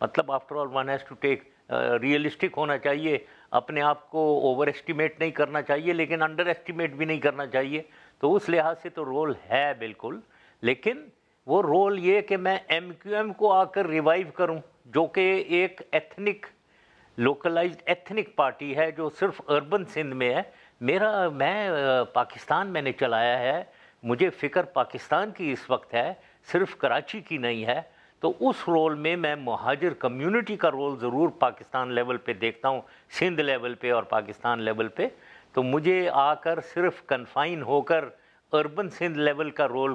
مطلب after all one has to take realistic ہونا چاہیے, اپنے آپ کو اوور ایسٹیمیٹ نہیں کرنا چاہیے لیکن انڈر ایسٹیمیٹ بھی نہیں کرنا چاہیے. تو اس لحاظ سے تو رول ہے بالکل, لیکن وہ رول یہ کہ میں ایم کیو ایم کو آ کر ریوائیو کروں, جو کہ ایک ایتھنک لوکلائزڈ ایتھنک پارٹی ہے جو صرف اربن سندھ میں ہے. میں پاکستان میں نے چلایا ہے, مجھے فکر پاکستان کی اس وقت ہے, صرف کراچی کی نہیں ہے. تو اس رول میں مہاجر کمیونٹی کا رول ضرور پاکستان لیول پہ دیکھتا ہوں, سندھ لیول پہ اور پاکستان لیول پہ. تو مجھے آ کر صرف کنفائن ہو کر اربن سندھ لیول کا رول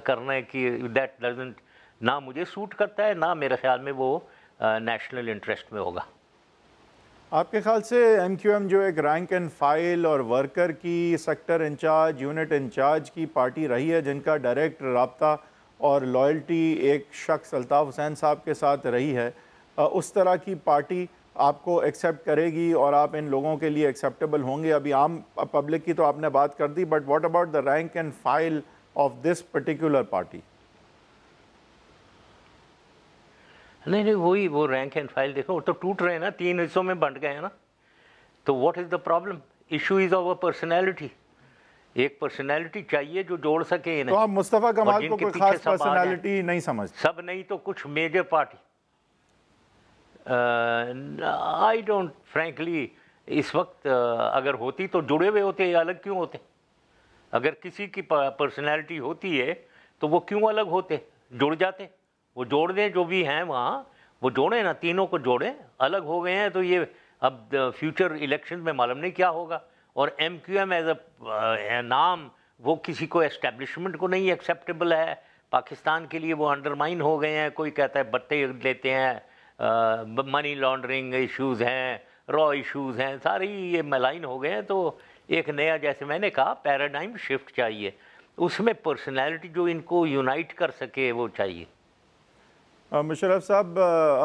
کرنے کی دیٹ ڈزنٹ نہ مجھے سوٹ کرتا ہے, نہ میرے خیال میں وہ نیشنل انٹرسٹ میں ہوگا. آپ کے خیال سے ایم کیو ایم جو ایک رینک اینڈ فائل اور ورکر کی سیکٹر انچارج, یونٹ انچارج کی پارٹی رہی ہے, جن کا ڈائریکٹ رابطہ اور لائلٹی ایک شخص الطاف حسین صاحب کے ساتھ رہی ہے, اس طرح کی پارٹی آپ کو ایکسیپٹ کرے گی اور آپ ان لوگوں کے لیے ایکسیپٹیبل ہوں گے؟ ابھی عام پبلک کی تو آپ نے بات کر دی, but what about the rank and file of this particular party? نہیں وہی وہ رینک اینڈ فائل دیکھو, وہ تو ٹوٹ رہے ہیں نا, 3 حصوں میں بنٹ گئے ہیں نا. تو what is the problem? Issue is our personality. ایک پرسنالٹی چاہیے جو جوڑ سکے انہیں. تو آپ مصطفیٰ کمال کو کوئی خاص پرسنالٹی نہیں سمجھتے؟ سب نہیں تو کچھ major party. I don't frankly اس وقت اگر ہوتی تو جڑے ہوئے ہوتے, الگ کیوں ہوتے؟ اگر کسی کی پرسنالٹی ہوتی ہے تو وہ کیوں الگ ہوتے؟ جڑ جاتے. وہ جوڑ دیں جو بھی ہیں وہاں, وہ جوڑیں نا, تینوں کو جوڑیں. الگ ہو گئے ہیں تو یہ اب فیوچر الیکشن میں معلوم نہیں کیا ہوگا. اور M Q M as a نام وہ کسی کو اسٹیبلشمنٹ کو نہیں ایکسیپٹیبل ہے. پاکستان کے لیے وہ انڈرمائن ہو گئے ہیں. کوئی کہتا ہے بٹے لیتے ہیں, منی لانڈرنگ ایشوز ہیں, را ایشوز ہیں, سارے یہ ملائن ہو گئے ہیں. تو ایک نیا, جیسے میں نے کہا, پیراڈائم شفٹ چاہیے. اس میں پرسنالٹی جو ان کو یونائٹ کر سکے وہ چاہیے. مشرف صاحب,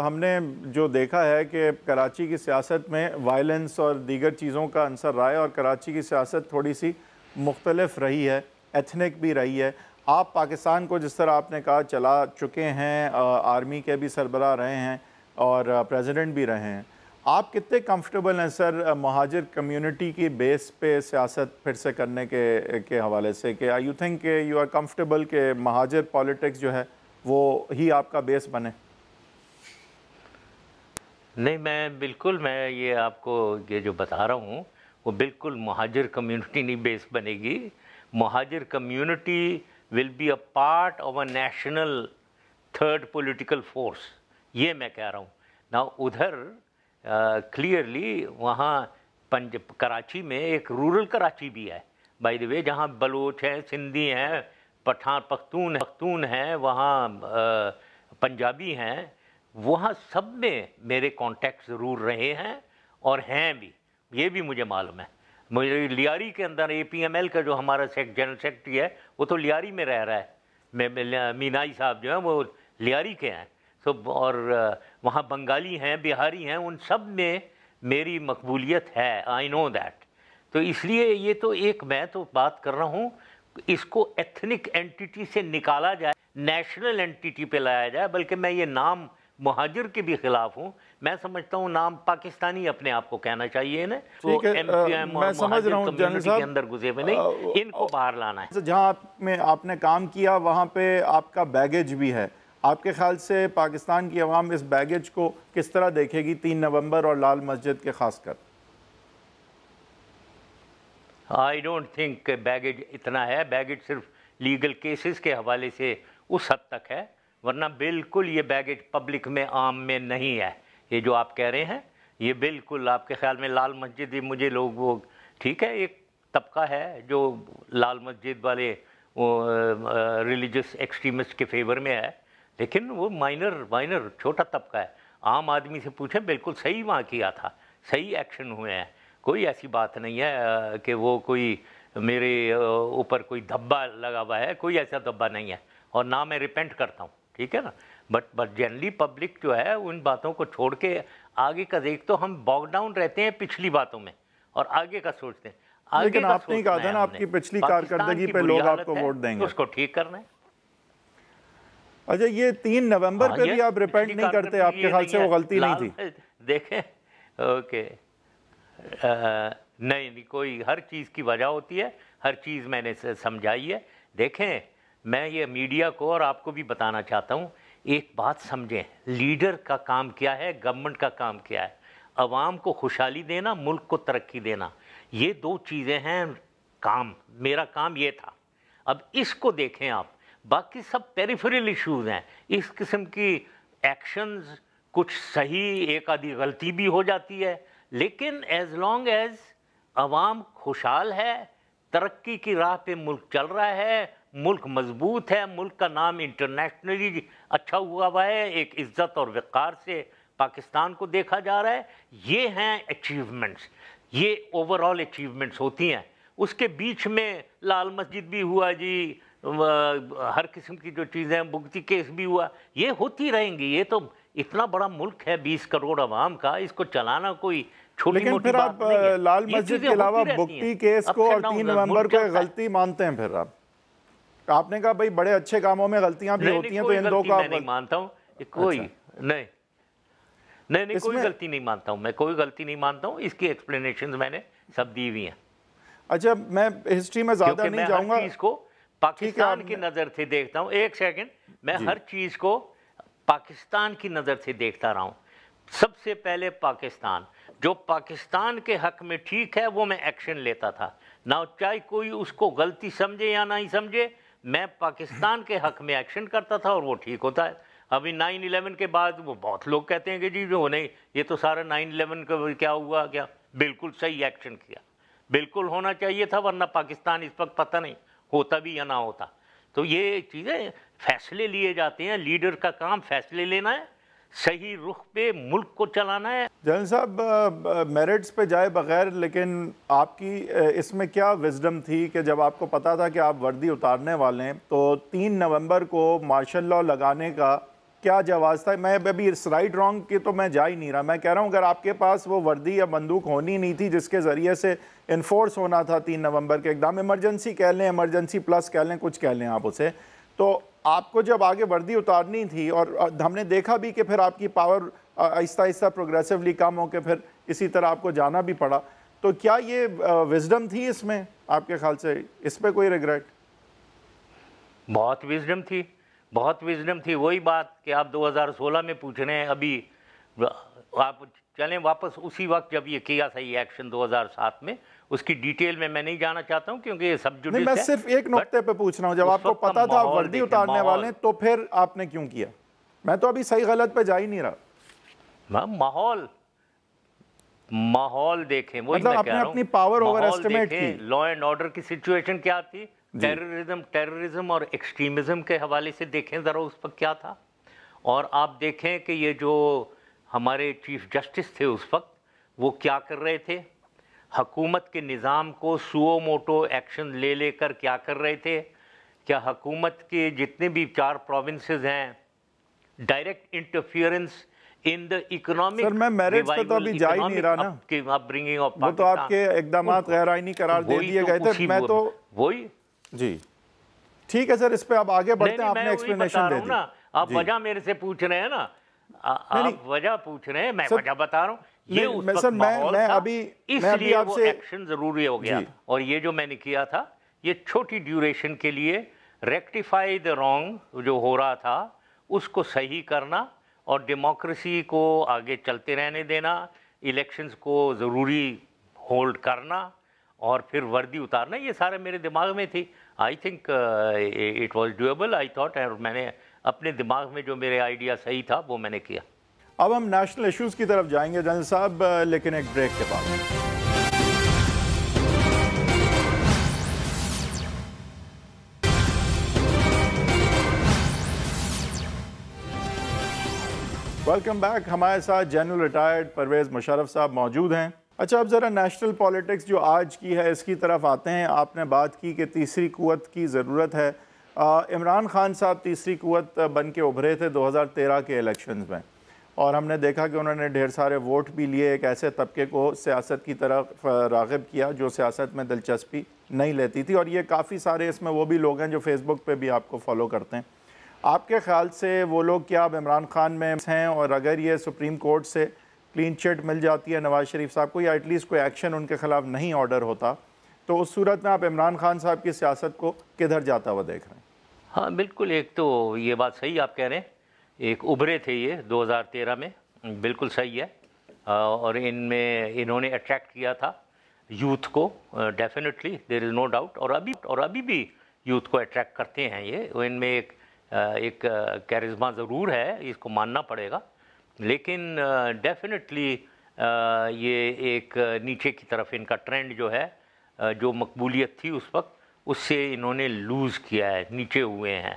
ہم نے جو دیکھا ہے کہ کراچی کی سیاست میں وائلنس اور دیگر چیزوں کا عنصر رہا ہے, اور کراچی کی سیاست تھوڑی سی مختلف رہی ہے, ایتھنک بھی رہی ہے. آپ پاکستان کو جس طرح آپ نے کہا چلا چکے ہیں, آرمی کے بھی سربراہ رہے ہیں اور پریزیڈنٹ بھی رہے ہیں, آپ کتنے کمفرٹیبل ہیں سر مہاجر کمیونٹی کی بیس پہ سیاست پھر سے کرنے کے حوالے سے, کہ یو تھنک کہ یو آر کمفرٹیبل کہ مہاجر پالیٹکس جو ہے وہ ہی آپ کا بیس بنے؟ نہیں, میں یہ آپ کو یہ جو بتا رہا ہوں وہ بالکل مہاجر کمیونٹی نہیں بیس بنے گی. Muhajir community will be a part of a national third political force, یہ میں کہہ رہا ہوں نا. ادھر کلیئرلی وہاں کراچی میں ایک رورل کراچی بھی ہے بائی دی وے, جہاں بلوچ ہیں, سندھی ہیں, پختون ہیں, وہاں پنجابی ہیں. وہاں سب میں میرے کانٹیکٹ ضرور رہے ہیں اور ہیں بھی, یہ بھی مجھے معلوم ہے. مجھے لیاری کے اندر اے پی ایم ایل کا جو ہمارا جنرل سیکرٹری ہے وہ تو لیاری میں رہ رہا ہے. مینائی صاحب جو ہیں وہ لیاری کے ہیں. اور وہاں بنگالی ہیں, بہاری ہیں, ان سب میں میری مقبولیت ہے. آئی نو دیٹ. تو اس لیے یہ تو ایک, میں تو بات کر رہا ہوں اس کو ایتھنک اینٹیٹی سے نکالا جائے, نیشنل اینٹیٹی پہ لایا جائے. بلکہ میں یہ نام مہاجر کے بھی خلاف ہوں. میں سمجھتا ہوں نام پاکستانی اپنے آپ کو کہنا چاہیے انہیں. وہ ایم کیو ایم اور مہاجر کمیونٹی کے اندر گھسے ہوئے نہیں, ان کو باہر لانا ہے. جہاں آپ نے کام کیا وہاں پہ آپ کا بیگیج بھی ہے. آپ کے خیال سے پاکستان کی عوام اس بیگیج کو کس طرح دیکھے گی 3 نومبر اور لال مسجد کے خاص کر؟ آئی ڈونٹ تھنک کہ بیگیج اتنا ہے. بیگیج صرف لیگل کیسز کے حوالے سے اس حد تک ہے, ورنہ بالکل یہ بیگیج پبلک میں عام میں نہیں ہے. یہ جو آپ کہہ رہے ہیں یہ بالکل آپ کے خیال میں لال مسجد, مجھے لوگ وہ ٹھیک ہے, ایک طبقہ ہے جو لال مسجد والے ریلیجس ایکسٹریمسٹ کے فیور میں ہے, لیکن وہ مائنر چھوٹا طبقہ ہے. عام آدمی سے پوچھیں, بالکل صحیح وہاں کیا تھا, صحیح ایکشن ہوئے ہیں. کوئی ایسی بات نہیں ہے کہ وہ کوئی میرے اوپر کوئی دھبا لگا ہوا ہے, کوئی ایسا دھبا نہیں ہے. اور نہ میں ریپینٹ کرتا ہوں, ٹھیک ہے نا. بٹ جنرلی پبلک جو ہے ان باتوں کو چھوڑ کے آگے کا دیکھ, تو ہم باگ ڈاؤن رہتے ہیں پچھلی باتوں میں اور آگے کا سوچتے ہیں. لیکن آپ نے کہا تھا نا آپ کی پچھلی کارکردگی پہ لوگ آپ کو ووٹ دیں گے, اس کو ٹھیک کرنا ہے. اچھا یہ 3 نومبر پہ بھی آپ ریپینٹ نہیں کرتے؟ آپ کے خیال سے وہ غلطی نہیں تھی؟ دیکھیں اوکے نہیں کوئی ہر چیز کی وجہ ہوتی ہے، ہر چیز میں نے سمجھائی ہے. دیکھیں میں یہ میڈیا کو اور آپ کو بھی بتانا چاہتا ہوں، ایک بات سمجھیں، لیڈر کا کام کیا ہے، گورنمنٹ کا کام کیا ہے؟ عوام کو خوشحالی دینا، ملک کو ترقی دینا، یہ 2 چیزیں ہیں. کام میرا کام یہ تھا. اب اس کو دیکھیں آپ، باقی سب پیریفرل ایشوز ہیں. اس قسم کی ایکشنز کچھ صحیح، ایک آدھی غلطی بھی ہو جاتی ہے، لیکن ایز لانگ ایز عوام خوشحال ہے، ترقی کی راہ پہ ملک چل رہا ہے، ملک مضبوط ہے، ملک کا نام انٹرنیشنلی اچھا ہوا ہے، ایک عزت اور وقار سے پاکستان کو دیکھا جا رہا ہے. یہ ہیں اچیومنٹس، یہ اوور آل اچیومنٹس ہوتی ہیں. اس کے بیچ میں لال مسجد بھی ہوا جی، ہر قسم کی جو چیزیں، بگتی کیس بھی ہوا، یہ ہوتی رہیں گی. یہ تو اتنا بڑا ملک ہے 20 کروڑ عوام کا، اس کو چلانا کوئی چھوٹی موٹی بات نہیں ہے. لیکن پھر آپ لال مسجد کے علاوہ بگتی کیس کو اور 3 نومبر کو غلطی مانتے ہیں؟ پھر آپ نے کہا بھائی بڑے اچھے کاموں میں غلطیاں بھی ہوتی ہیں، تو ان 2 کا میں نہیں مانتا ہوں کوئی نہیں کوئی غلطی نہیں مانتا ہوں، میں کوئی غلطی نہیں مانتا ہوں. اس کی ایکسپلینیشنز میں نے سب دی ہوئی ہیں. اچھا میں ہسٹری میں زیادہ نہیں جاؤں گا، ہر چیز کو پاکستان کی نظر سے دیکھتا ہوں. ایک سیکنڈ، میں ہر چیز کو پاکستان کی نظر سے دیکھتا رہا ہوں. سب سے پہلے پاکستان، جو پاکستان کے حق میں ٹھیک ہے وہ میں ایکشن لیتا تھا. نہ چاہے کوئی اس کو غلطی سمجھے یا نہیں سمجھے، میں پاکستان کے حق میں ایکشن کرتا تھا اور وہ ٹھیک ہوتا ہے. ابھی 9/11 کے بعد وہ بہت لوگ کہتے ہیں کہ جی وہ نہیں، یہ تو سارا 9/11 کا کیا ہوا، کیا بالکل صحیح ایکشن کیا، بالکل ہونا چاہیے تھا، ورنہ پاکستان اس وقت پتہ نہیں ہوتا بھی یا نہ ہوتا. تو یہ چیزیں فیصلے لیے جاتے ہیں، لیڈر کا کام فیصلے لینا ہے، صحیح رخ پہ ملک کو چلانا ہے. جنرل صاحب میرٹس پہ جائے بغیر، لیکن آپ کی اس میں کیا وزڈم تھی کہ جب آپ کو پتا تھا کہ آپ وردی اتارنے والے ہیں، تو 3 نومبر کو مارشل لاء لگانے کا کیا جواز تھا؟ میں ابھی رائٹ رانگ کی تو میں جا ہی نہیں رہا، میں کہہ رہا ہوں اگر آپ کے پاس وہ وردی یا بندوق ہونی نہیں تھی جس کے ذریعے سے انفورس ہونا تھا 3 نومبر کے اقدام، ایمرجنسی کہہ لیں، ایمرجنسی پلس کہہ لیں، کچھ کہہ لیں آپ اسے، تو آپ کو جب آگے وردی اتارنی تھی، اور ہم نے دیکھا بھی کہ پھر آپ کی پاور آہستہ آہستہ پروگریسولی کم ہو کے پھر اسی طرح آپ کو جانا بھی پڑا، تو کیا یہ وزڈم تھی اس میں آپ کے خیال سے؟ اس پہ کوئی ریگریٹ؟ بہت وزڈم تھی، بہت وزڈم تھی. وہی بات کہ آپ 2016 میں پوچھ رہے ہیں. ابھی آپ چلیں واپس اسی وقت جب یہ کیا تھا یہ ایکشن 2007 میں، اس کی ڈیٹیل میں نہیں جانا چاہتا ہوں کیونکہ یہ سب جوڈس ہے. میں صرف ایک نقطے پہ پوچھ رہا ہوں، جب آپ کو پتا تھا وردی اتارنے والے تو پھر آپ نے کیوں کیا؟ میں تو ابھی صحیح غلط پہ جا ہی نہیں رہا. ماحول دیکھیں، وہی میں کہہ رہا ہوں، اپنی پاور اوور ماحول ایسٹیمیٹ دیکھیں، کی. لا اینڈ آرڈر کی سچویشن کیا تھی، ٹیررزم اور ایکسٹریمزم کے حوالے سے دیکھیں ذرا اس پر کیا تھا. اور آپ دیکھیں کہ یہ جو ہمارے چیف جسٹس تھے اس وقت، وہ کیا کر رہے تھے، حکومت کے نظام کو سو موٹو ایکشن لے کر کیا کر رہے تھے. کیا حکومت کے جتنے بھی 4 پروونسز ہیں، direct interference in the economic, sir میں میرٹس پہ تو ابھی جا ہی نہیں رہا نا، وہ تو آپ کے اقدامات غیر آئینی قرار دے دیے گئے تھے. میں تو وہی جی ٹھیک ہے سر، اس پہ آپ آگے بڑھتے ہیں، آپ نے ایکسپلینیشن دے دی. آپ وجہ میرے سے پوچھ رہے ہیں نا، آپ وجہ پوچھ رہے ہیں، میں وجہ بتا رہا ہوں. یہ اس وقت ماحول تھا، اس لیے وہ ایکشن ضروری ہو گیا. اور یہ جو میں نے کیا تھا، یہ چھوٹی ڈیوریشن کے لیے ریکٹیفائی دا رانگ جو ہو رہا تھا اس کو صحیح کرنا، اور ڈیموکریسی کو آگے چلتے رہنے دینا، الیکشنز کو ضروری ہولڈ کرنا، اور پھر وردی اتارنا. یہ سارے میرے دماغ میں تھی. I think it was doable, I thought, اور میں نے اپنے دماغ میں جو میرے آئیڈیا صحیح تھا وہ میں نے کیا. اب ہم نیشنل ایشوز کی طرف جائیں گے جنرل صاحب، لیکن ایک بریک کے بعد. Welcome back. ہمارے ساتھ جنرل ریٹائرڈ پرویز مشرف صاحب موجود ہیں. اچھا اب ذرا نیشنل پالیٹکس جو آج کی ہے اس کی طرف آتے ہیں. آپ نے بات کی کہ تیسری قوت کی ضرورت ہے. عمران خان صاحب تیسری قوت بن کے ابھرے تھے 2013 کے الیکشنز میں، اور ہم نے دیکھا کہ انہوں نے ڈھیر سارے ووٹ بھی لیے، ایک ایسے طبقے کو سیاست کی طرف راغب کیا جو سیاست میں دلچسپی نہیں لیتی تھی. اور یہ کافی سارے اس میں وہ بھی لوگ ہیں جو فیس بک پہ بھی آپ کو فالو کرتے ہیں. آپ کے خیال سے وہ لوگ کیا اب عمران خان میں ہیں، اور اگر یہ سپریم کورٹ سے کلین چٹ مل جاتی ہے نواز شریف صاحب کو، یا ایٹ لیسٹ کوئی ایکشن ان کے خلاف نہیں آرڈر ہوتا، تو اس صورت میں آپ عمران خان صاحب کی سیاست کو کدھر جاتا ہوا دیکھ رہے ہیں؟ ہاں بالکل، ایک تو یہ بات صحیح آپ کہہ رہے ہیں، ایک ابھرے تھے یہ 2013 میں، بالکل صحیح ہے، اور ان میں انہوں نے اٹریکٹ کیا تھا یوتھ کو، definitely there is no doubt, اور ابھی بھی یوتھ کو اٹریکٹ کرتے ہیں یہ، ان میں ایک کیرزما ضرور ہے، اس کو ماننا پڑے گا، لیکن ڈیفینیٹلی یہ ایک نیچے کی طرف ان کا ٹرینڈ جو ہے، جو مقبولیت تھی اس وقت اس سے انہوں نے لوز کیا ہے، نیچے ہوئے ہیں،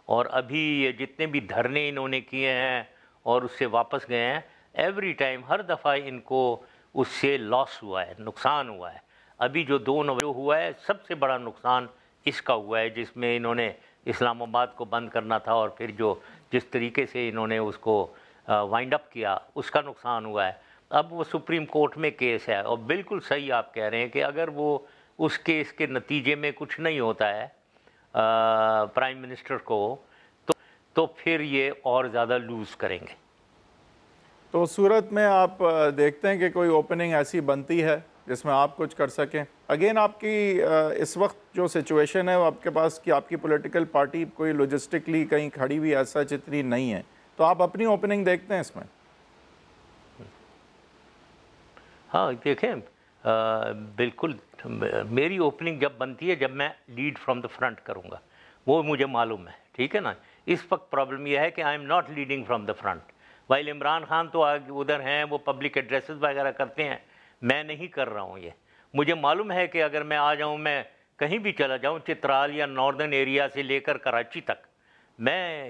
اور ابھی یہ جتنے بھی دھرنے انہوں نے کیے ہیں اور اس سے واپس گئے ہیں، ایوری ٹائم ہر دفعہ ان کو اس سے لاس ہوا ہے، نقصان ہوا ہے۔ ابھی جو 2 نومبر ہوا ہے سب سے بڑا نقصان اس کا ہوا ہے، جس میں انہوں نے اسلام آباد کو بند کرنا تھا، اور پھر جس طریقے سے انہوں نے اس کو وائنڈ اپ کیا، اس کا نقصان ہوا ہے۔ اب وہ سپریم کورٹ میں کیس ہے، اور بالکل صحیح آپ کہہ رہے ہیں کہ اگر وہ اس کیس کے نتیجے میں کچھ نہیں ہوتا ہے پرائم منسٹر کو، تو پھر یہ اور زیادہ لوز کریں گے۔ تو اس صورت میں آپ دیکھتے ہیں کہ کوئی اوپننگ ایسی بنتی ہے جس میں آپ کچھ کر سکیں؟ اگین آپ کی اس وقت جو سچویشن ہے وہ آپ کے پاس کہ آپ کی پولیٹیکل پارٹی کوئی لوجسٹکلی کہیں کھڑی ہوئی ایسا اتنی نہیں ہے، تو آپ اپنی اوپننگ دیکھتے ہیں اس میں؟ ہاں دیکھیں، بالکل میری اوپننگ جب بنتی ہے جب میں لیڈ فرام دا فرنٹ کروں گا، وہ مجھے معلوم ہے، ٹھیک ہے نا۔ اس وقت پرابلم یہ ہے کہ I am not leading from the front, while Imran Khan تو ادھر ہیں، وہ پبلک ایڈریسز وغیرہ کرتے ہیں، میں نہیں کر رہا ہوں۔ یہ مجھے معلوم ہے کہ اگر میں آ جاؤں، میں کہیں بھی چلا جاؤں، چترال یا ناردرن ایریا سے لے کر کراچی تک، میں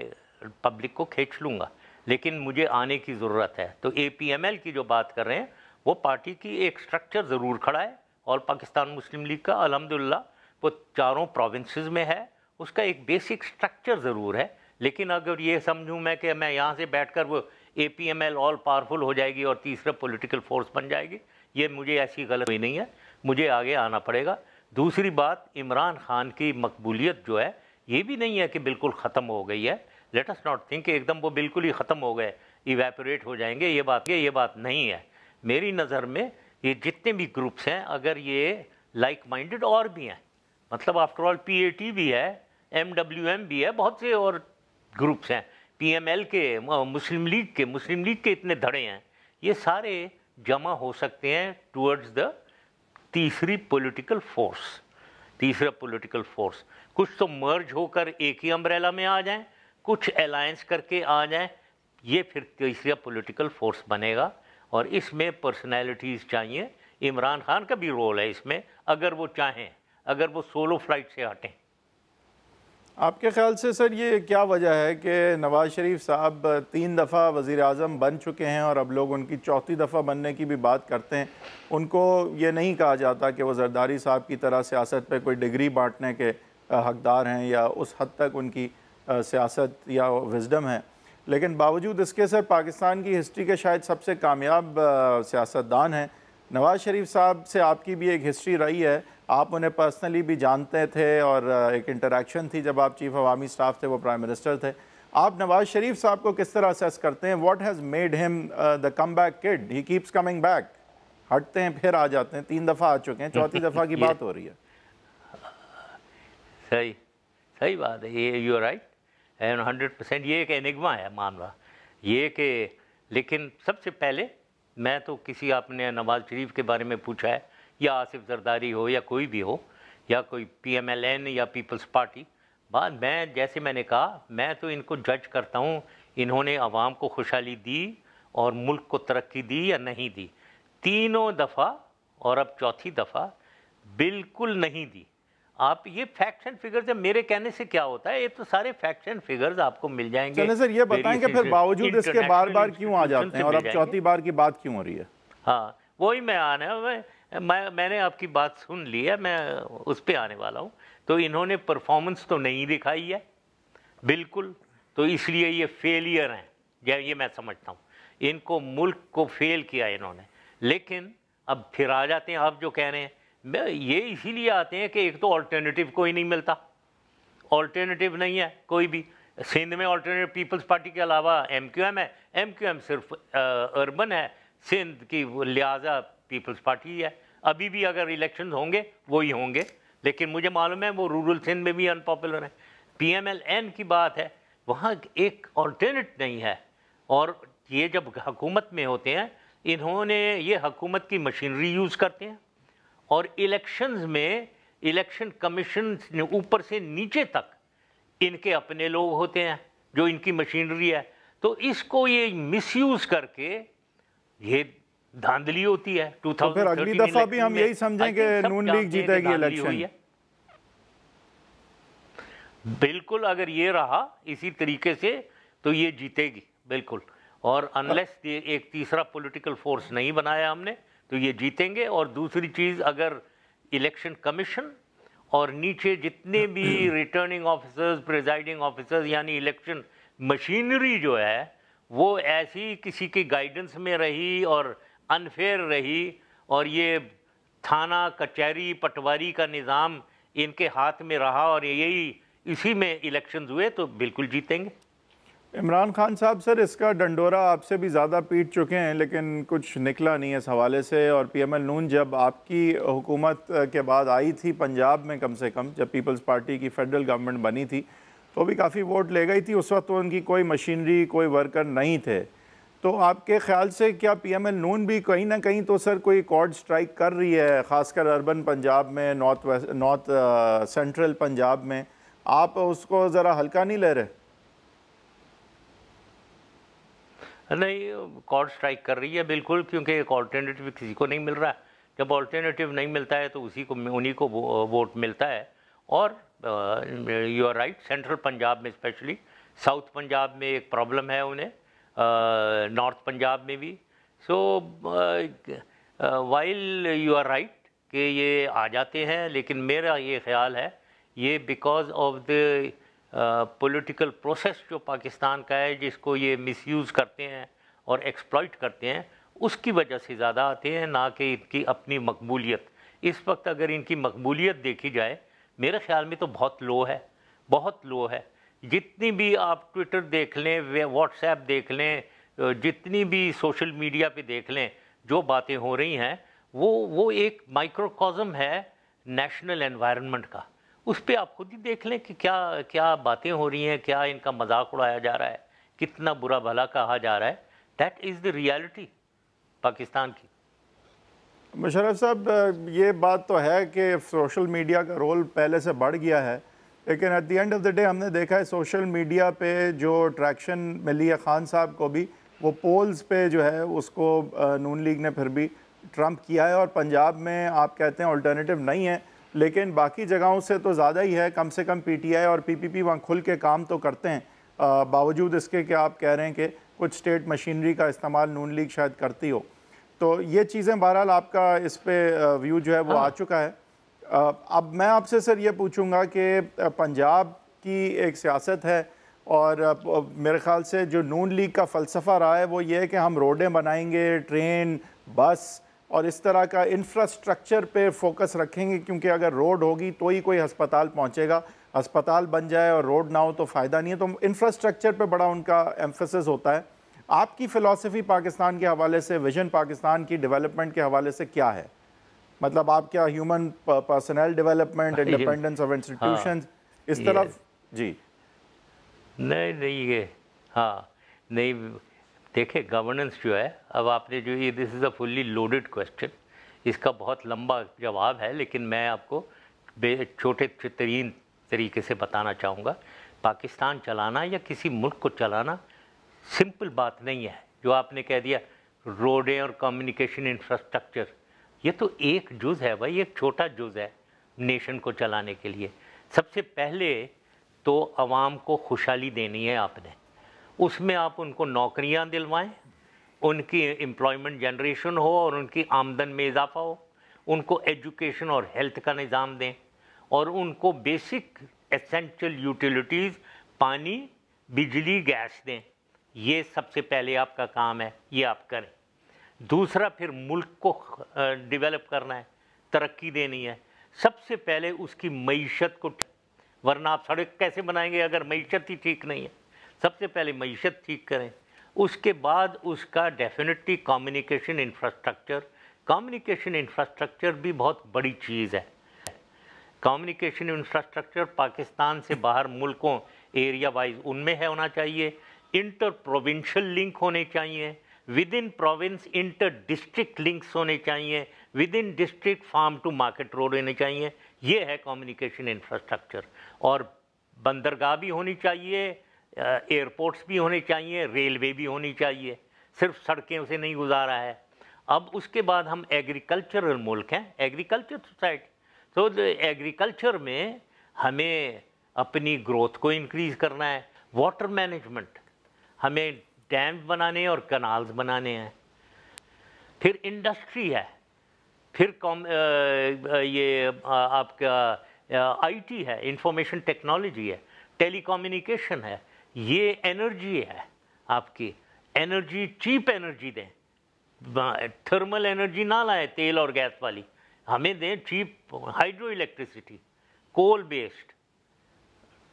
پبلک کو کھینچ لوں گا، لیکن مجھے آنے کی ضرورت ہے۔ تو اے پی ایم ایل کی جو بات کر رہے ہیں، وہ پارٹی کی ایک سٹرکچر ضرور کھڑا ہے، اور پاکستان مسلم لیگ کا الحمدللہ وہ 4 پروونسز میں ہے، اس کا ایک بیسک سٹرکچر ضرور ہے، لیکن اگر یہ سمجھوں میں کہ میں یہاں سے بیٹھ کر وہ A P M L all powerful ہو جائے گی اور تیسرا پولیٹیکل فورس بن جائے گی، یہ مجھے ایسی غلط ہوئی نہیں ہے، مجھے آگے آنا پڑے گا۔ دوسری بات، عمران خان کی مقبولیت جو ہے یہ بھی نہیں ہے کہ بالکل ختم ہو گئی ہے، لیٹ اس ناٹ تھنک کہ ایک دم وہ بالکل ہی ختم ہو گئے، ایویپوریٹ ہو جائیں گے، یہ بات نہیں ہے۔ میری نظر میں یہ جتنے بھی گروپس ہیں، اگر یہ لائک مائنڈڈ اور بھی ہیں، مطلب after all P A T بھی ہے، ایم ڈبلیو ایم بھی ہے، بہت سے اور گروپس ہیں، پی ایم ایل کے، مسلم لیگ کے اتنے دھڑے ہیں، یہ سارے جمع ہو سکتے ہیں ٹورڈز دا تیسرا پولیٹیکل فورس۔ کچھ تو مرج ہو کر ایک ہی امبریلا میں آ جائیں، کچھ الائنس کر کے آ جائیں، یہ پھر تیسرا پولیٹیکل فورس بنے گا، اور اس میں پرسنالٹیز چاہیے۔ عمران خان کا بھی رول ہے اس میں، اگر وہ چاہیں، اگر وہ سولو فلائٹ سے ہٹیں۔ آپ کے خیال سے سر یہ کیا وجہ ہے کہ نواز شریف صاحب 3 دفعہ وزیر اعظم بن چکے ہیں، اور اب لوگ ان کی 4تھی دفعہ بننے کی بھی بات کرتے ہیں، ان کو یہ نہیں کہا جاتا کہ وہ زرداری صاحب کی طرح سیاست پہ کوئی ڈگری بانٹنے کے حقدار ہیں، یا اس حد تک ان کی سیاست یا وزڈم ہے، لیکن باوجود اس کے سر پاکستان کی ہسٹری کے شاید سب سے کامیاب سیاستدان ہیں۔ نواز شریف صاحب سے آپ کی بھی ایک ہسٹری رہی ہے، آپ انہیں پرسنلی بھی جانتے تھے، اور ایک انٹریکشن تھی جب آپ چیف عوامی سٹاف تھے، وہ پرائم منسٹر تھے۔ آپ نواز شریف صاحب کو کس طرح اسیس کرتے ہیں؟ What has made him the come back kid? He keeps coming back, ہٹتے ہیں پھر آ جاتے ہیں، 3 دفعہ آ چکے ہیں، 4تھی دفعہ کی بات ہو رہی ہے۔ صحیح بات ہے، یہ یو آر رائٹ، 100%۔ یہ ایک انگما ہے معاملہ یہ کہ، لیکن سب سے پہلے میں تو کسی، آپ نے نواز شریف کے بارے میں پوچھا ہے، یا آصف زرداری ہو یا کوئی بھی ہو، یا کوئی پی ایم ایل این یا پیپلز پارٹی، میں جیسے میں نے کہا، میں تو ان کو جج کرتا ہوں انہوں نے عوام کو خوشحالی دی اور ملک کو ترقی دی یا نہیں دی۔ 3 دفعہ اور اب 4تھی دفعہ بالکل نہیں دی۔ آپ یہ فیکٹس اینڈ فگرز ہیں، میرے کہنے سے کیا ہوتا ہے، یہ تو سارے فیکٹس اینڈ فگرز آپ کو مل جائیں گے۔ چلیں سر یہ بتائیں کہ پھر باوجود اس کے بار بار کیوں آ جاتے ہیں، اور اب 4تھی بار کی بات کیوں ہو رہی ہے؟ ہاں وہی میں نے آپ کی بات سن لی ہے، میں اس پہ آنے والا ہوں۔ تو انہوں نے پرفارمنس تو نہیں دکھائی ہے بالکل، تو اس لیے یہ فیلئر ہیں، یہ میں سمجھتا ہوں، ان کو ملک کو فیل کیا انہوں نے۔ لیکن اب پھر آ جاتے ہیں آپ جو کہہ رہے ہیں، یہ اسی لیے آتے ہیں کہ ایک تو آلٹرنیٹیو کوئی نہیں ملتا، آلٹرنیٹیو نہیں ہے کوئی بھی، سندھ میں آلٹرنیٹ پیپلز پارٹی کے علاوہ ایم کیو ایم ہے، ایم کیو ایم صرف اربن ہے، سندھ کی لہٰذا پیپلز پارٹی ہے. ابھی بھی اگر الیکشنز ہوں گے وہی ہوں گے، لیکن مجھے معلوم ہے وہ رورل سندھ میں بھی ان پاپولر ہیں. پی ایم ایل این کی بات ہے، وہاں ایک آلٹرنیٹ نہیں ہے. اور یہ جب حکومت میں ہوتے ہیں انہوں نے یہ حکومت کی مشینری یوز کرتے ہیں، اور الیکشنز میں الیکشن کمیشن اوپر سے نیچے تک ان کے اپنے لوگ ہوتے ہیں جو ان کی مشینری ہے. تو اس کو یہ مس یوز کر کے یہ دھاندلی ہوتی ہے. تو پھر اگلی دفعہ بھی ہم یہی سمجھیں کہ نون لیگ جیتے گی الیکشن؟ بالکل، اگر یہ رہا اسی طریقے سے تو یہ جیتے گی بالکل. اور انلیس ایک تیسرا پولیٹیکل فورس نہیں بنایا ہم نے تو یہ جیتیں گے. اور دوسری چیز، اگر الیکشن کمیشن اور نیچے جتنے بھی ریٹرننگ آفیسرز، پریزائڈنگ آفیسرز، یعنی الیکشن مشینری جو ہے وہ ایسی کسی کی گائیڈنس میں رہی اور انفیئر رہی، اور یہ تھانہ کچہری پٹواری کا نظام ان کے ہاتھ میں رہا اور یہی اسی میں الیکشنز ہوئے، تو بالکل جیتیں گے. عمران خان صاحب، سر اس کا ڈنڈورا آپ سے بھی زیادہ پیٹ چکے ہیں لیکن کچھ نکلا نہیں اس حوالے سے. اور پی ایم ایل نون جب آپ کی حکومت کے بعد آئی تھی پنجاب میں، کم سے کم جب پیپلز پارٹی کی فیڈرل گورنمنٹ بنی تھی تو بھی کافی ووٹ لے گئی تھی. اس وقت تو ان کی کوئی مشینری، کوئی ورکر نہیں تھے. تو آپ کے خیال سے کیا پی ایم ایل نون بھی کہیں نہ کہیں تو سر کوئی کارڈ سٹرائک کر رہی ہے، خاص کر اربن پنجاب میں، نارتھ سینٹرل پنجاب میں؟ آپ اس کو ذرا ہلکا نہیں لے رہے؟ نہیں، کارڈ سٹرائک کر رہی ہے بالکل، کیونکہ ایک آلٹرنیٹیو کسی کو نہیں مل رہا ہے. جب آلٹرنیٹیو نہیں ملتا ہے تو انہی کو ووٹ ملتا ہے. اور you are right, central Punjab میں اسپیشلی، ساؤتھ پنجاب میں ایک پرابلم ہے انہیں، نارتھ پنجاب میں بھی. So while you are right کہ یہ آ جاتے ہیں، لیکن میرا یہ خیال ہے یہ because of the political process جو پاکستان کا ہے، جس کو یہ مس یوز کرتے ہیں اور ایکسپلائٹ کرتے ہیں، اس کی وجہ سے زیادہ آتے ہیں، نہ کہ ان کی اپنی مقبولیت. اس وقت اگر ان کی مقبولیت دیکھی جائے میرے خیال میں تو بہت لو ہے، بہت لو ہے. جتنی بھی آپ ٹویٹر دیکھ لیں، واٹس ایپ دیکھ لیں، جتنی بھی سوشل میڈیا پہ دیکھ لیں، جو باتیں ہو رہی ہیں وہ ایک مائکروکازم ہے نیشنل انوائرنمنٹ کا. اس پہ آپ خود ہی دیکھ لیں کہ کیا باتیں ہو رہی ہیں، کیا ان کا مذاق اڑایا جا رہا ہے، کتنا برا بھلا کہا جا رہا ہے. That is the reality Pakistan کی. مشرف صاحب، یہ بات تو ہے کہ سوشل میڈیا کا رول پہلے سے بڑھ گیا ہے، لیکن at the end of the day ہم نے دیکھا ہے سوشل میڈیا پہ جو ٹریکشن ملی ہے خان صاحب کو بھی، وہ پولز پہ جو ہے اس کو نون لیگ نے پھر بھی ٹرمپ کیا ہے. اور پنجاب میں آپ کہتے ہیں آلٹرنیٹیو نہیں ہے، لیکن باقی جگہوں سے تو زیادہ ہی ہے. کم سے کم پی ٹی آئی اور پی پی پی وہاں کھل کے کام تو کرتے ہیں، باوجود اس کے کہ آپ کہہ رہے ہیں کہ کچھ اسٹیٹ مشینری کا استعمال نون لیگ شاید کرتی ہو. تو یہ چیزیں بہرحال آپ کا اس پہ ویو جو ہے وہ آ چکا ہے. اب میں آپ سے سر یہ پوچھوں گا کہ پنجاب کی ایک سیاست ہے، اور میرے خیال سے جو نون لیگ کا فلسفہ رہا ہے وہ یہ ہے کہ ہم روڈیں بنائیں گے، ٹرین، بس اور اس طرح کا انفراسٹرکچر پہ فوکس رکھیں گے، کیونکہ اگر روڈ ہوگی تو ہی کوئی ہسپتال پہنچے گا. ہسپتال بن جائے اور روڈ نہ ہو تو فائدہ نہیں ہے. تو انفراسٹرکچر پہ بڑا ان کا ایمفیسس ہوتا ہے. آپ کی فلسفی پاکستان کے حوالے سے، ویژن پاکستان کی ڈیولپمنٹ کے حوالے سے کیا ہے؟ مطلب آپ کیا human personal development, independence of institutions, اس طرف؟ جی نہیں یہ نہیں، دیکھیں گورننس جو ہے، اب آپ نے جو یہ دس از اے فلی لوڈڈ کویسچن، اس کا بہت لمبا جواب ہے، لیکن میں آپ کو چھوٹے ترین طریقے سے بتانا چاہوں گا. پاکستان چلانا یا کسی ملک کو چلانا سمپل بات نہیں ہے. جو آپ نے کہہ دیا روڈیں اور کمیونیکیشن انفراسٹرکچر، یہ تو ایک جز ہے بھائی، ایک چھوٹا جز ہے نیشن کو چلانے کے لیے. سب سے پہلے تو عوام کو خوشحالی دینی ہے آپ نے. اس میں آپ ان کو نوکریاں دلوائیں، ان کی امپلائمنٹ جنریشن ہو اور ان کی آمدن میں اضافہ ہو، ان کو ایجوکیشن اور ہیلتھ کا نظام دیں، اور ان کو بیسک ایسینشل یوٹیلیٹیز، پانی، بجلی، گیس دیں. یہ سب سے پہلے آپ کا کام ہے، یہ آپ کریں. دوسرا پھر ملک کو ڈیولپ کرنا ہے، ترقی دینی ہے. سب سے پہلے اس کی معیشت کو ورنہ آپ سڑک کیسے بنائیں گے اگر معیشت ہی ٹھیک نہیں ہے؟ سب سے پہلے معیشت ٹھیک کریں، اس کے بعد اس کا ڈیفینیٹلی کمیونیکیشن انفراسٹرکچر بھی بہت بڑی چیز ہے۔ کمیونیکیشن انفراسٹرکچر پاکستان سے باہر ملکوں ایریا وائز ان میں ہے ہونا چاہیے، انٹر پروونشل لنک ہونے چاہیے، within province inter district links ہونے چاہیے، within district farm to market road ہونے چاہیے۔ یہ ہے کمیونیکیشن انفراسٹرکچر، اور بندرگاہ بھی ہونی چاہیے، ایئرپورٹس بھی ہونے چاہیے، ریلوے بھی ہونی چاہیے، صرف سڑکیں اسے نہیں گزارا ہے۔ اب اس کے بعد ہم ایگریکلچرل ملک ہیں، ایگریکلچر سوسائٹی، تو ایگریکلچر میں ہمیں اپنی گروتھ کو انکریز کرنا ہے۔ واٹر مینجمنٹ، ہمیں ڈیمز بنانے ہیں اور کنالز بنانے ہیں۔ پھر انڈسٹری ہے، پھر یہ آپ کا آئی ٹی ہے، انفارمیشن ٹیکنالوجی ہے، ٹیلی کمیونیکیشن ہے، یہ انرجی ہے، آپ کی انرجی، چیپ انرجی دیں، تھرمل انرجی نہ لائیں تیل اور گیس والی، ہمیں دیں cheap hydro electricity, coal based,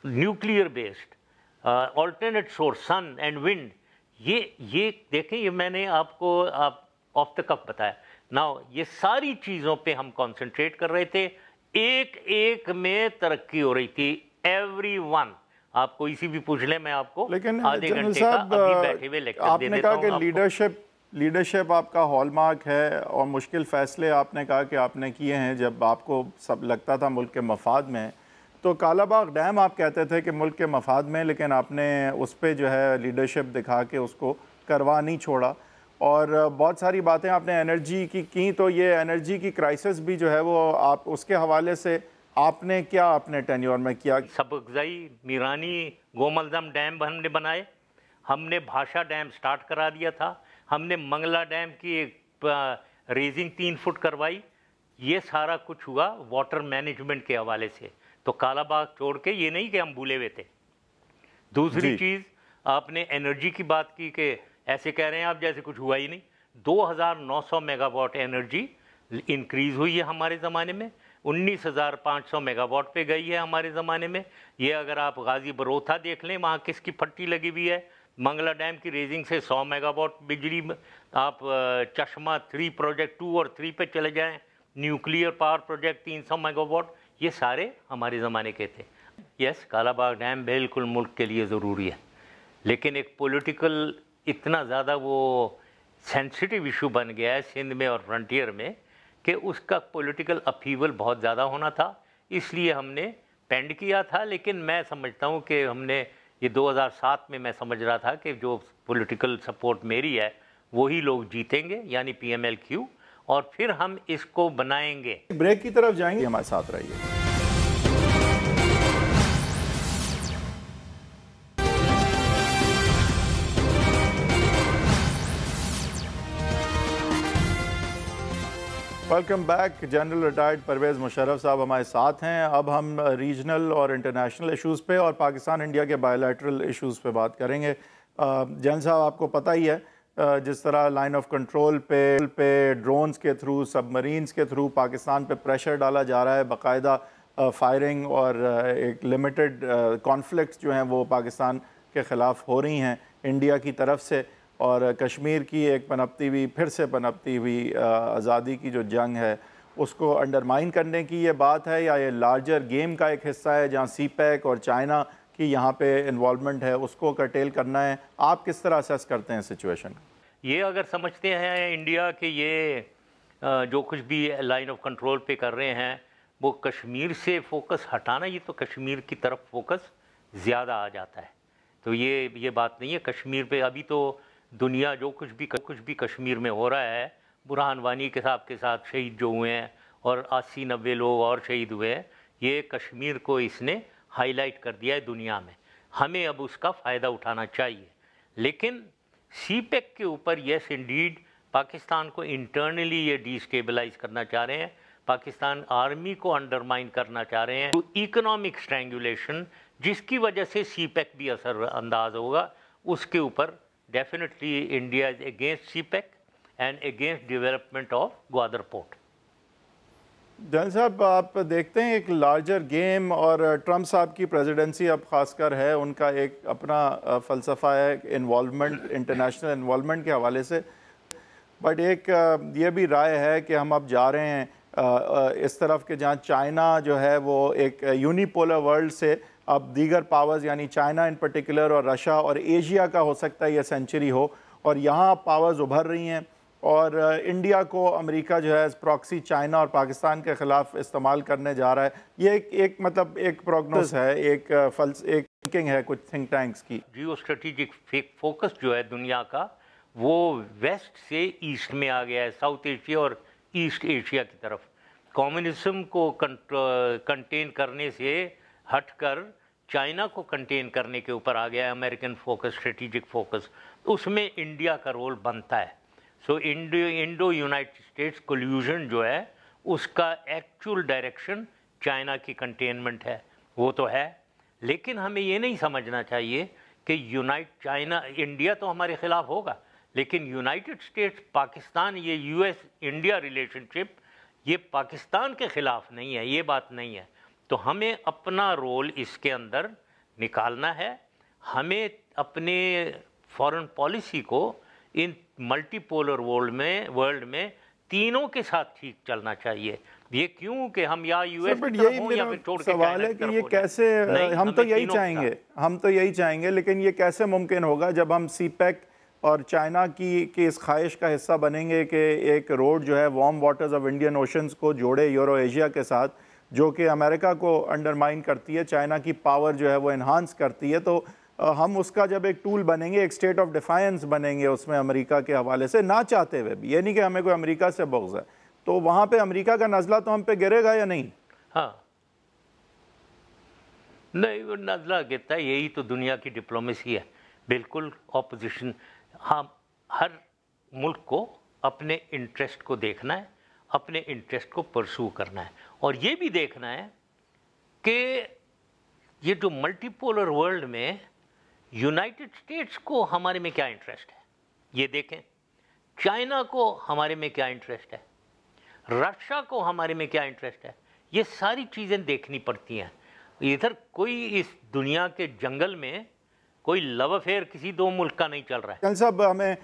nuclear based, alternate source, sun and wind. یہ دیکھیں، یہ میں نے آپ کو آف دا کف بتایا نا، یہ ساری چیزوں پہ ہم کانسنٹریٹ کر رہے تھے، ایک ایک میں ترقی ہو رہی تھی، ایوری ون۔ آپ کوئی سی بھی پوچھ لیں، میں آپ کو آدھے گھنٹے کا ابھی بیٹھے ہوئے لیکچر دے دیتا ہوں۔ آپ نے کہا کہ لیڈرشپ آپ کا ہال مارک ہے، اور مشکل فیصلے آپ نے کہا کہ آپ نے کیے ہیں جب آپ کو سب لگتا تھا ملک کے مفاد میں۔ تو کالا باغ ڈیم آپ کہتے تھے کہ ملک کے مفاد میں، لیکن آپ نے اس پہ جو ہے لیڈرشپ دکھا کے اس کو کروا نہیں چھوڑا، اور بہت ساری باتیں آپ نے انرجی کی تو یہ انرجی کی کرائسس بھی جو ہے وہ آپ اس کے حوالے سے آپ نے کیا اپنے ٹینیور میں کیا؟ سبکزئی، میرانی، گوملدم ڈیم ہم نے بنائے، ہم نے بھاشا ڈیم سٹارٹ کرا دیا تھا، ہم نے منگلا ڈیم کی ریزنگ 3 فٹ کروائی۔ یہ سارا کچھ ہوا واٹر مینجمنٹ کے حوالے سے۔ تو کالا باغ چھوڑ کے یہ نہیں کہ ہم بھولے ہوئے تھے۔ دوسری چیز، آپ نے انرجی کی بات کی کہ ایسے کہہ رہے ہیں آپ جیسے کچھ ہوا ہی نہیں۔ 2900 میگا واٹ انرجی انکریز ہوئی ہے ہمارے زمانے میں، 19,500 میگا واٹ پہ گئی ہے ہمارے زمانے میں۔ یہ اگر آپ غازی بروتھا دیکھ لیں، وہاں کس کی پھٹی لگی ہوئی ہے، منگلا ڈیم کی ریزنگ سے 100 میگا واٹ بجلی۔ آپ چشمہ 3 پروجیکٹ 2 اور 3 پہ چلے جائیں، nuclear power project 300 mega what, یہ سارے ہمارے زمانے کے تھے۔ یس، کالا باغ ڈیم بالکل ملک کے لیے ضروری ہے، لیکن ایک پولیٹیکل اتنا زیادہ وہ سینسٹیو ایشو بن گیا ہے سندھ میں اور فرنٹیئر میں کہ اس کا پولیٹیکل اپیول بہت زیادہ ہونا تھا، اس لیے ہم نے پینڈ کیا تھا۔ لیکن میں سمجھتا ہوں کہ ہم نے یہ 2007 میں سمجھ رہا تھا کہ جو پولیٹیکل سپورٹ میری ہے وہی لوگ جیتیں گے، یعنی پی ایم ایل کیو، اور پھر ہم اس کو بنائیں گے۔ بریک کی طرف جائیں گے، ہمارے ساتھ رہیے۔ Welcome back. General retired Pervez Musharraf صاحب ہمارے ساتھ ہیں۔ اب ہم ریجنل اور انٹرنیشنل ایشوز پہ اور پاکستان انڈیا کے بائے لیٹرل ایشوز پہ بات کریں گے۔ جنرل صاحب، آپ کو پتہ ہی ہے جس طرح لائن آف کنٹرول پہ ڈرونز کے تھرو، سب مرینز کے تھرو پاکستان پہ پریشر ڈالا جا رہا ہے، باقاعدہ فائرنگ اور ایک لمیٹڈ کانفلکٹس جو ہیں وہ پاکستان کے خلاف ہو رہی ہیں انڈیا کی طرف سے، اور کشمیر کی ایک پھر سے پنپتی ہوئی آزادی کی جو جنگ ہے اس کو انڈرمائن کرنے کی یہ بات ہے، یا یہ لارجر گیم کا ایک حصہ ہے جہاں سی پیک اور چائنا کی یہاں پہ انوالومنٹ ہے، اس کو کرٹیل کرنا ہے؟ آپ کس طرح اسیس کرتے ہیں سچویشن؟ یہ اگر سمجھتے ہیں انڈیا کہ یہ جو کچھ بھی لائن آف کنٹرول پہ کر رہے ہیں وہ کشمیر سے فوکس ہٹانا، یہ تو کشمیر کی طرف فوکس زیادہ آ جاتا ہے۔ تو یہ بات نہیں ہے کشمیر پہ۔ ابھی تو دنیا جو کچھ بھی کشمیر میں ہو رہا ہے، برہان وانی کے ساتھ شہید جو ہوئے ہیں اور 80-90 لوگ اور شہید ہوئے ہیں، یہ کشمیر کو اس نے ہائی لائٹ کر دیا ہے دنیا میں۔ ہمیں اب اس کا فائدہ اٹھانا چاہیے، لیکن سی پیک کے اوپر یس انڈیڈ پاکستان کو انٹرنلی یہ ڈی اسٹیبلائز کرنا چاہ رہے ہیں، پاکستان آرمی کو انڈرمائن کرنا چاہ رہے ہیں، اکنامک اسٹرینگولیشن جس کی وجہ سے سی پیک بھی اثر انداز ہوگا، اس کے اوپر definitely India is against CPEC and against development of Gwadar port. Jan Sahib آپ دیکھتے ہیں ایک لارجر گیم، اور ٹرمپ صاحب کی پریزیڈنسی اب خاص کر ہے، ان کا ایک اپنا فلسفہ ہے انوالومنٹ، انٹرنیشنل انوالومنٹ کے حوالے سے، بٹ ایک یہ بھی رائے ہے کہ ہم اب جا رہے ہیں اس طرف کہ جہاں چائنا جو ہے وہ ایک یونی پولر ورلڈ سے اب دیگر پاورز یعنی چائنا ان پرٹیکولر اور رشیا اور ایشیا کا ہو سکتا ہے یہ سینچری ہو، اور یہاں پاورز ابھر رہی ہیں، اور انڈیا کو امریکہ جو ہے پراکسی چائنا اور پاکستان کے خلاف استعمال کرنے جا رہا ہے۔ یہ ایک مطلب ایک پروگنوس ہے، ایک تھنکنگ ہے کچھ تھنک ٹینکس کی۔ جیو اسٹریٹجک فوکس جو ہے دنیا کا وہ ویسٹ سے ایسٹ میں آ گیا ہے، ساؤتھ ایشیا اور ایسٹ ایشیا کی طرف۔ کمیونزم کو کنٹین کرنے سے ہٹ کر چائنا کو کنٹین کرنے کے اوپر آ گیا ہے امریکن فوکس، اسٹریٹجک فوکس، اس میں انڈیا کا رول بنتا ہے۔ سو انڈو یونائٹڈ اسٹیٹس کولیوژن جو ہے اس کا ایکچول ڈائریکشن چائنا کی کنٹینمنٹ ہے، وہ تو ہے، لیکن ہمیں یہ نہیں سمجھنا چاہیے کہ چائنا انڈیا تو ہمارے خلاف ہوگا، لیکن یونائٹڈ اسٹیٹس پاکستان، یہ یو ایس انڈیا ریلیشن شپ یہ پاکستان کے خلاف نہیں ہے، یہ بات نہیں ہے۔ تو ہمیں اپنا رول اس کے اندر نکالنا ہے، ہمیں اپنے فارن پالیسی کو ان ملٹی پولر ورلڈ میں تینوں کے ساتھ ٹھیک چلنا چاہیے۔ یہ کیوں کہ ہم یا یو ایس کی طرف ہوں یا پھر چھوڑ کے سوال ہے کہ یہ کیسے، ہم تو یہی چاہیں گے لیکن یہ کیسے ممکن ہوگا جب ہم سی پیک اور چائنا کی اس خواہش کا حصہ بنیں گے کہ ایک روڈ جو ہے warm waters of Indian oceans کو جوڑے یورو ایشیا کے ساتھ، جو کہ امریکہ کو انڈرمائن کرتی ہے، چائنا کی پاور جو ہے وہ انہانس کرتی ہے، تو ہم اس کا جب ایک ٹول بنیں گے، ایک اسٹیٹ آف ڈیفائنس بنیں گے اس میں امریکہ کے حوالے سے، نہ چاہتے ہوئے بھی، یہ نہیں کہ ہمیں کوئی امریکہ سے بغض ہے، تو وہاں پہ امریکہ کا نزلہ تو ہم پہ گرے گا یا نہیں؟ ہاں نہیں، وہ نزلہ گرتا ہے، یہی تو دنیا کی ڈپلومیسی ہے۔ بالکل اپوزیشن، ہم ہر ملک کو اپنے انٹرسٹ کو دیکھنا ہے، اپنے انٹرسٹ کو پرسو کرنا ہے، اور یہ بھی دیکھنا ہے کہ یہ جو ملٹی پولر ورلڈ میں یونائٹڈ اسٹیٹس کو ہمارے میں کیا انٹرسٹ ہے، یہ دیکھیں، چائنا کو ہمارے میں کیا انٹرسٹ ہے، رشیا کو ہمارے میں کیا انٹرسٹ ہے، یہ ساری چیزیں دیکھنی پڑتی ہیں۔ ادھر کوئی اس دنیا کے جنگل میں کوئی لو افیئر کسی دو ملک کا نہیں چل رہا ہے۔ جنرل صاحب ہمیں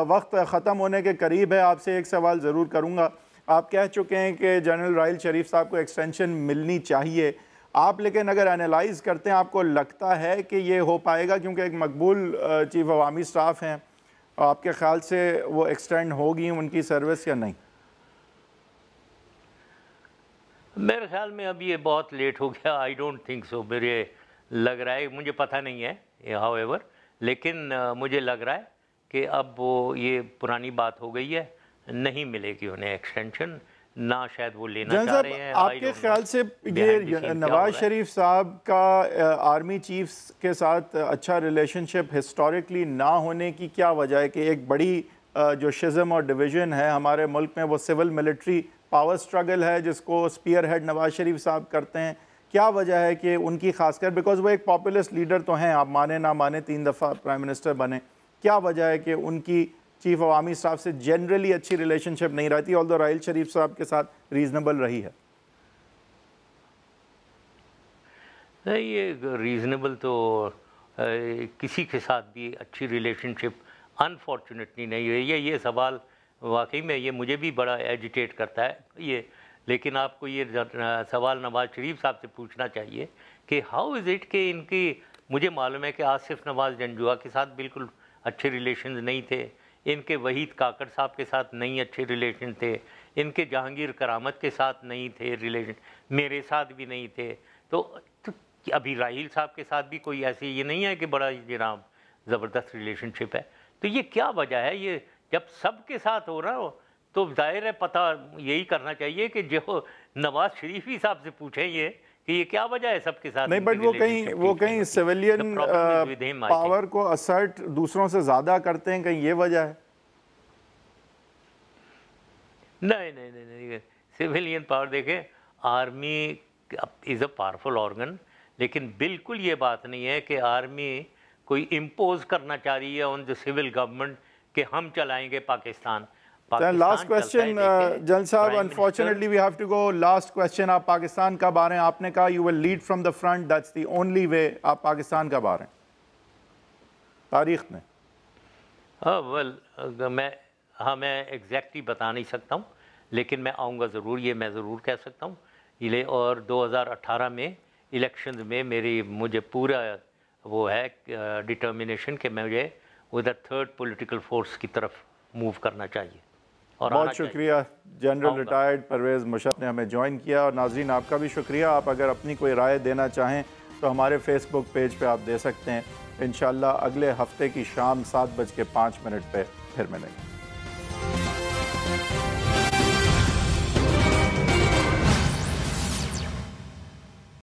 وقت ختم ہونے کے قریب ہے، آپ سے ایک سوال ضرور کروں گا۔ آپ کہہ چکے ہیں کہ جنرل راحیل شریف صاحب کو ایکسٹینشن ملنی چاہیے، آپ لیکن اگر انالائز کرتے ہیں آپ کو لگتا ہے کہ یہ ہو پائے گا، کیونکہ ایک مقبول چیف عوامی سٹاف ہیں، آپ کے خیال سے وہ ایکسٹینڈ ہوگی ان کی سروس یا نہیں؟ میرے خیال میں اب یہ بہت لیٹ ہو گیا، آئی ڈونٹ تھنک سو، میرے لگ رہا ہے، مجھے پتہ نہیں ہے ہاؤ ایور، لیکن مجھے لگ رہا ہے کہ اب وہ یہ پرانی بات ہو گئی ہے، نہیں ملے گی انہیں ایکسٹینشن، نہ شاید وہ لینا چاہ رہے ہیں۔ آپ کے خیال سے یہ نواز شریف صاحب کا آرمی چیفز کے ساتھ اچھا ریلیشن شپ ہسٹوریکلی نہ ہونے کی کیا وجہ ہے کہ ایک بڑی جو شزم اور ڈویژن ہے ہمارے ملک میں وہ سول ملٹری پاور سٹرگل ہے جس کو سپیئر ہیڈ نواز شریف صاحب کرتے ہیں، کیا وجہ ہے کہ ان کی خاص کر بیکاز وہ ایک پاپولسٹ لیڈر تو ہیں، آپ مانے نہ مانے 3 دفعہ پرائم منسٹر بنے، کیا وجہ ہے کہ ان کی چیف عوامی سٹاف سے جنرلی اچھی ریلیشن شپ نہیں رہتی، although راحیل شریف صاحب کے ساتھ ریزنیبل رہی ہے؟ نہیں، یہ ریزنیبل تو کسی کے ساتھ بھی اچھی ریلیشن شپ انفارچونیٹلی نہیں ہوئی ہے۔ یہ سوال واقعی میں یہ مجھے بھی بڑا ایجیٹیٹ کرتا ہے یہ، لیکن آپ کو یہ سوال نواز شریف صاحب سے پوچھنا چاہیے کہ ہاؤ از اٹ کہ ان کی، مجھے معلوم ہے کہ آصف نواز جنجوعہ کے ساتھ بالکل اچھے ریلیشنز نہیں تھے، ان کے وحید کاکڑ صاحب کے ساتھ نہیں اچھے ریلیشن تھے، ان کے جہانگیر کرامت کے ساتھ نہیں تھے ریلیشن، میرے ساتھ بھی نہیں تھے، تو ابھی راحیل صاحب کے ساتھ بھی کوئی ایسی یہ نہیں ہے کہ بڑا جناب زبردست ریلیشن شپ ہے۔ تو یہ کیا وجہ ہے؟ یہ جب سب کے ساتھ ہو رہا ہو تو ظاہر ہے پتہ یہی کرنا چاہیے کہ جو نواز شریف ہی صاحب سے پوچھیں یہ کہ یہ کیا وجہ ہے سب کے ساتھ نہیں، بٹ وہ کہیں سیویلین پاور کو اسرٹ دوسروں سے زیادہ کرتے ہیں، کہیں یہ وجہ ہے؟ نہیں، سیویلین پاور دیکھیں، army is a powerful organ, لیکن بالکل یہ بات نہیں ہے کہ آرمی کوئی امپوز کرنا چاہ رہی ہے آن دی سول گورنمنٹ کہ ہم چلائیں گے پاکستان۔ لاسٹ کوشچن جنرل صاحب، unfortunately we have to go. Last question, آپ پاکستان کب آ رہے ہیں؟ آپ نے کہا you will lead from the front, that's the only way. آپ پاکستان کب آ رہے ہیں تاریخ میں؟ میں ایگزیکٹلی بتا نہیں سکتا ہوں، لیکن میں آؤں گا ضرور، یہ میں ضرور کہہ سکتا ہوں. اور 2018 میں الیکشنز میں مجھے پورا وہ ہے ڈٹرمنیشن کہ مجھے ادھر تھرڈ پولیٹیکل فورس کی طرف موو کرنا چاہیے. اور بہت شکریہ جنرل ریٹائرڈ پرویز مشرف نے ہمیں جوائن کیا. اور ناظرین آپ کا بھی شکریہ. آپ اگر اپنی کوئی رائے دینا چاہیں تو ہمارے فیس بک پیج پہ آپ دے سکتے ہیں. انشاءاللہ اگلے ہفتے کی شام 7:05 پہ پھر ملیں گے.